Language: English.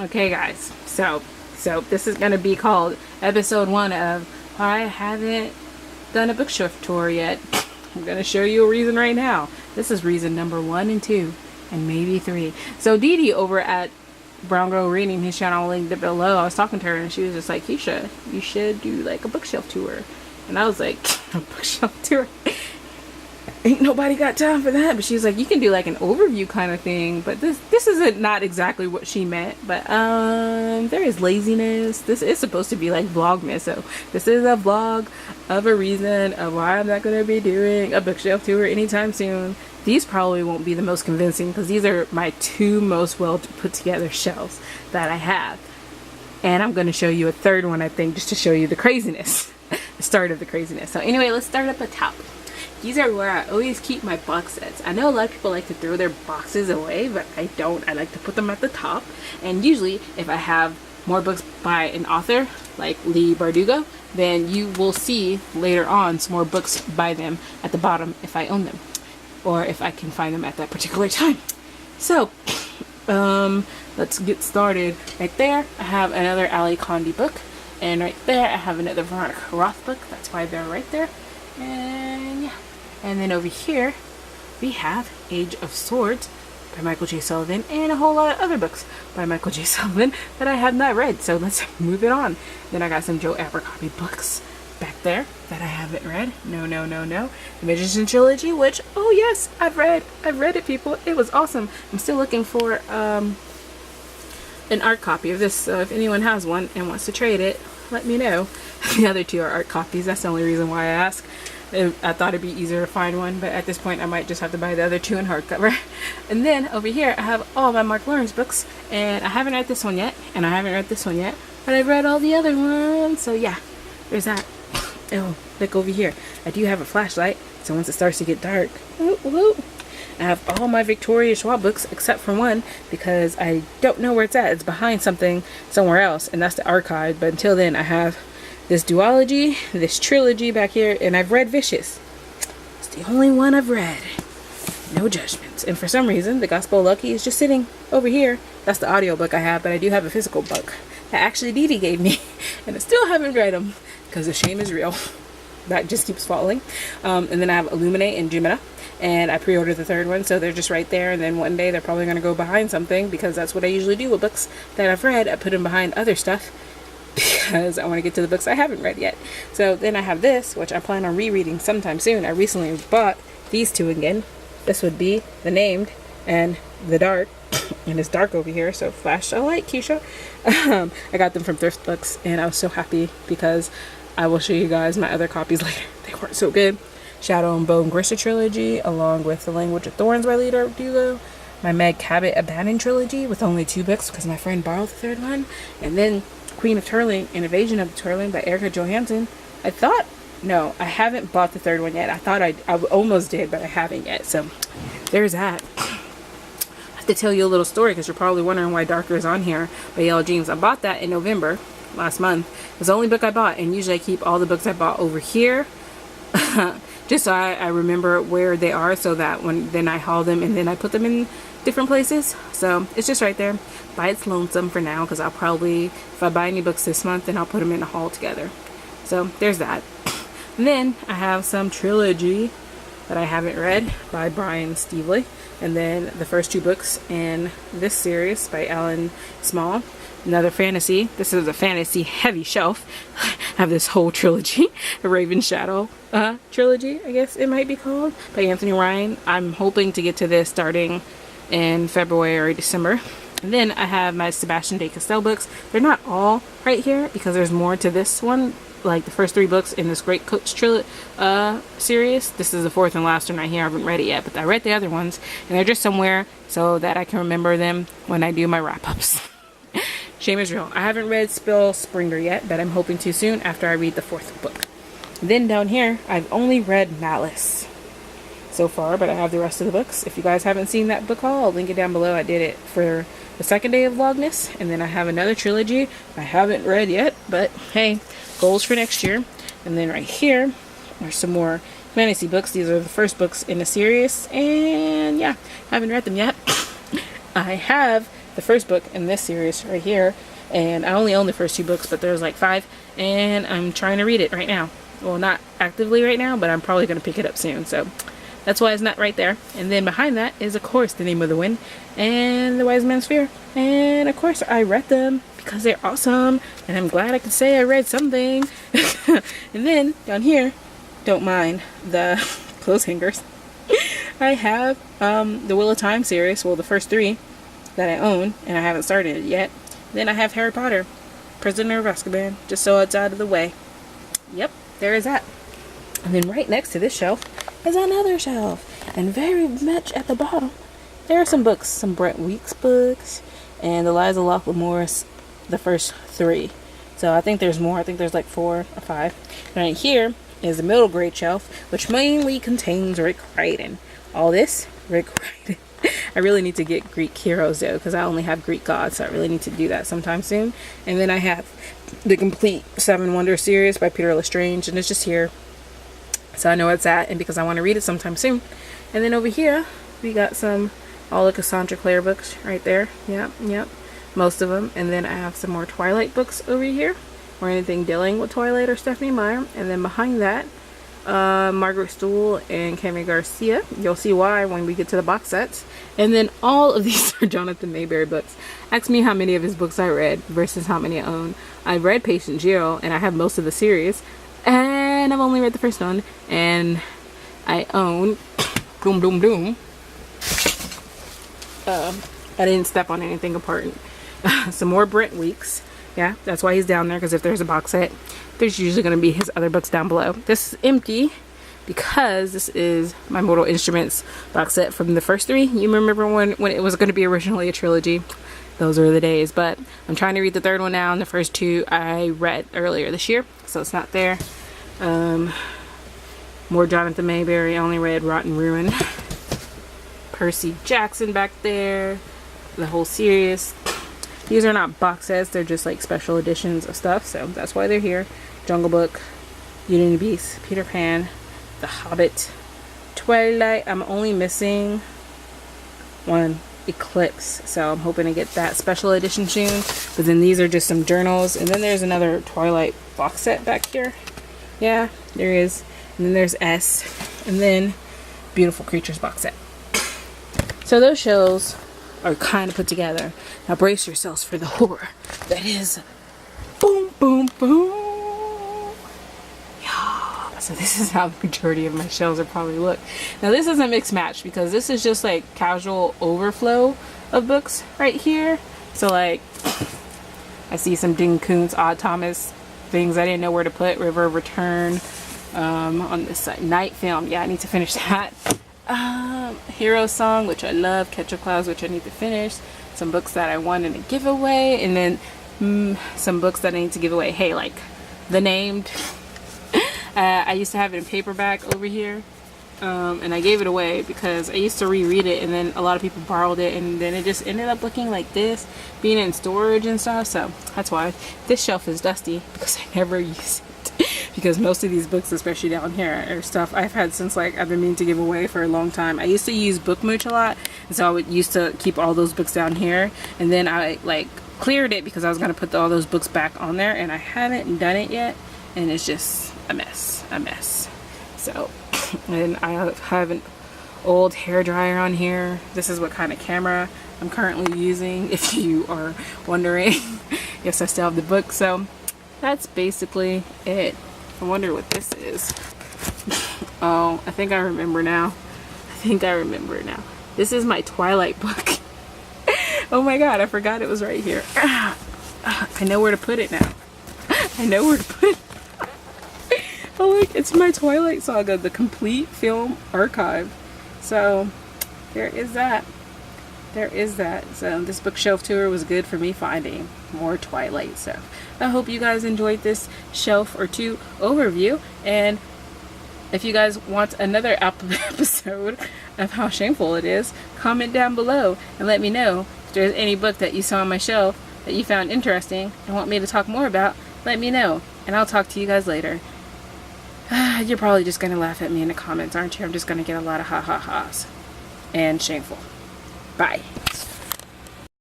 Okay, guys. So this is gonna be called episode 1 of I haven't done a bookshelf tour yet. I'm gonna show you a reason right now. This is reason number 1 and 2, and maybe 3. So Didi over at Brown Girl Reading, his channel, linked it below. I was talking to her and she was just like, ke-sha, you should do like a bookshelf tour. And I was like, a bookshelf tour? Ain't nobody got time for that. But she's like, you can do like an overview kind of thing. But this isn't not exactly what she meant. But there is laziness. This is supposed to be like Vlogmas. So this is a vlog of a reason of why I'm not going to be doing a bookshelf tour anytime soon. These probably won't be the most convincing because these are my 2 most well put together shelves that I have. And I'm going to show you a third one, I think, just to show you the craziness. The start of the craziness. So anyway, let's start up at top. These are where I always keep my box sets. I know a lot of people like to throw their boxes away, but I don't. I like to put them at the top. And usually, if I have more books by an author, like Lee Bardugo, then you will see later on some more books by them at the bottom if I own them. Or if I can find them at that particular time. So, let's get started. Right there, I have another Ali Condi book. And right there, I have another Veronica Roth book. That's why they're right there. And yeah. And then over here, we have Age of Swords by Michael J. Sullivan and a whole lot of other books by Michael J. Sullivan that I have not read. So let's move it on. Then I got some Joe Abercrombie books back there that I haven't read. No. The Magician Trilogy, which, oh yes, I've read it, people. It was awesome. I'm still looking for an art copy of this. So if anyone has one and wants to trade it, let me know. The other 2 are art copies. That's the only reason why I ask. I thought it'd be easier to find one, but at this point I might just have to buy the other 2 in hardcover. And then over here I have all of my Mark Lawrence books, and I haven't read this one yet, and I haven't read this one yet, but I've read all the other ones. So yeah, there's that. Oh, look over here. I do have a flashlight, so once it starts to get dark, I have all my Victoria Schwab books except for one because I don't know where it's at. It's behind something somewhere else, and that's the archive. But until then, I have this duology, this trilogy back here, and I've read Vicious. It's the only one I've read. No judgments. And for some reason, The Gospel of Lucky is just sitting over here. That's the audiobook I have, but I do have a physical book that actually Didi gave me, and I still haven't read them because the shame is real. That just keeps falling. And then I have Illuminate and Jimina, and I pre-ordered the 3rd one, so they're just right there. And then one day they're probably going to go behind something because that's what I usually do with books that I've read. I put them behind other stuff because I want to get to the books I haven't read yet. So then I have this, which I plan on rereading sometime soon. I recently bought these 2 again. This would be The Named and The Dark. And it's dark over here, so flash a light, ke-sha. I got them from Thrift Books, and I was so happy because I will show you guys my other copies later. They weren't so good. Shadow and Bone Grisha trilogy, along with The Language of Thorns by Lee Bardugo. My Meg Cabot Abandoned trilogy with only 2 books because my friend borrowed the 3rd one. And then Queen of Turling and Invasion of the Turling by Erica Johansson. No, I haven't bought the 3rd one yet. I thought I almost did, but I haven't yet. So there's that. I have to tell you a little story because you're probably wondering why Darker is on here by Yellow Jeans. I bought that in November last month. It was the only book I bought, and usually I keep all the books I bought over here just so I remember where they are, so that then I haul them and then I put them in different places. So it's just right there by its lonesome for now, because I'll probably, if I buy any books this month, then I'll put them in a haul together. So there's that. And then I have some trilogy that I haven't read by Brian Stevely, and then the first 2 books in this series by Alan Small. Another fantasy. This is a fantasy heavy shelf. I have this whole trilogy, a Raven Shadow trilogy, I guess it might be called, by Anthony Ryan. I'm hoping to get to this starting in February or December. And then I have my Sebastian de Castell books. They're not all right here because there's more to this one, like the first 3 books in this Great Coach series. This is the 4th and last one right here. I haven't read it yet, but I read the other ones, and they're just somewhere so that I can remember them when I do my wrap-ups. Shame is real. I haven't read Spill Springer yet, but I'm hoping to soon after I read the 4th book. Then down here, I've only read Malice so far, but I have the rest of the books. If you guys haven't seen that book haul, I'll link it down below. I did it for the 2nd day of Vlogmas, and then I have another trilogy I haven't read yet, but hey, goals for next year. And then right here are some more fantasy books. These are the first books in the series, and yeah, haven't read them yet. I have the the first book in this series right here, and I only own the first 2 books, but there's like 5, and I'm trying to read it right now. Well, not actively right now, but I'm probably going to pick it up soon, so that's why it's not right there. And then behind that is, of course, The Name of the Wind and The Wise Man's Fear. And of course, I read them because they're awesome, and I'm glad I could say I read something. And then down here, don't mind the clothes hangers, I have the Wheel of Time series, well, the first 3 that I own, and I haven't started it yet. Then I have Harry Potter, Prisoner of Azkaban, just so it's out of the way. Yep, there is that. And then right next to this shelf is another shelf, and very much at the bottom there are some books, some Brent Weeks books, and Eliza Lockwood Morris, the first 3. So I think there's more. I think there's like 4 or 5. Right here is the middle grade shelf, which mainly contains Rick Riordan. All this, Rick Riordan. I really need to get Greek heroes though, because I only have Greek gods, so I really need to do that sometime soon. And then I have the complete 7 Wonders series by Peter Lestrange, and it's just here, so I know it's at, and because I want to read it sometime soon. And then over here we got all the Cassandra Clare books right there. Yep, most of them. And then I have some more Twilight books over here, or anything dealing with Twilight or Stephanie Meyer. And then behind that, Margaret Stool and Cami Garcia. You'll see why when we get to the box sets. And then all of these are Jonathan Mayberry books. Ask me how many of his books I read versus how many I own. I read Patient Zero, and I have most of the series, and I've only read the first one, and I own Doom Doom Doom. I didn't step on anything important. Some more Brent Weeks. Yeah, that's why he's down there, because if there's a box set, there's usually going to be his other books down below. This is empty because this is my Mortal Instruments box set from the first 3. You remember when it was going to be originally a trilogy? Those were the days. But I'm trying to read the 3rd one now, and the first 2 I read earlier this year, so it's not there. More Jonathan Mayberry. I only read Rotten Ruin. Percy Jackson back there. The whole series. These are not box sets, they're just like special editions of stuff, so that's why they're here. Jungle Book, Beauty and the Beast, Peter Pan, The Hobbit, Twilight. I'm only missing one, Eclipse, so I'm hoping to get that special edition soon. But then these are just some journals, and then there's another Twilight box set back here. Yeah, there is. And then there's S, and then Beautiful Creatures box set. So those shows are kind of put together. Now brace yourselves for the horror that is boom, boom, boom. Yeah. So this is how the majority of my shelves are probably look. Now this is a mixed match, because this is just like casual overflow of books right here. So like I see some Dean Koontz, Odd Thomas things I didn't know where to put. River of Return, on this side, Night Film. Yeah, I need to finish that. Hero Song, which I love, Catch of Clouds, which I need to finish, some books that I won in a giveaway, and then some books that I need to give away. Hey, like The Named. I used to have it in paperback over here, and I gave it away because I used to reread it, and then a lot of people borrowed it, and then it just ended up looking like this, being in storage and stuff. So that's why this shelf is dusty, because I never use it. Because most of these books, especially down here, are stuff I've had since like I've been meaning to give away for a long time. I used to use Bookmooch a lot, and so I used to keep all those books down here, and then I like cleared it because I was going to put all those books back on there, and I haven't done it yet, and it's just a mess. So, and I have an old hair dryer on here. This is what kind of camera I'm currently using, if you are wondering. Yes, I still have the book. So that's basically it. I wonder what this is. Oh, I think I remember now. This is my Twilight book. Oh my god, I forgot it was right here. I know where to put it now. Oh look, it's my Twilight Saga, the complete film archive. So there is that. So this bookshelf tour was good for me finding more Twilight stuff. I hope you guys enjoyed this shelf or 2 overview, and if you guys want another episode of how shameful it is, comment down below and let me know if there's any book that you saw on my shelf that you found interesting and want me to talk more about. Let me know, and I'll talk to you guys later. You're probably just gonna laugh at me in the comments, aren't you? I'm just gonna get a lot of ha ha ha's and shameful. Bye.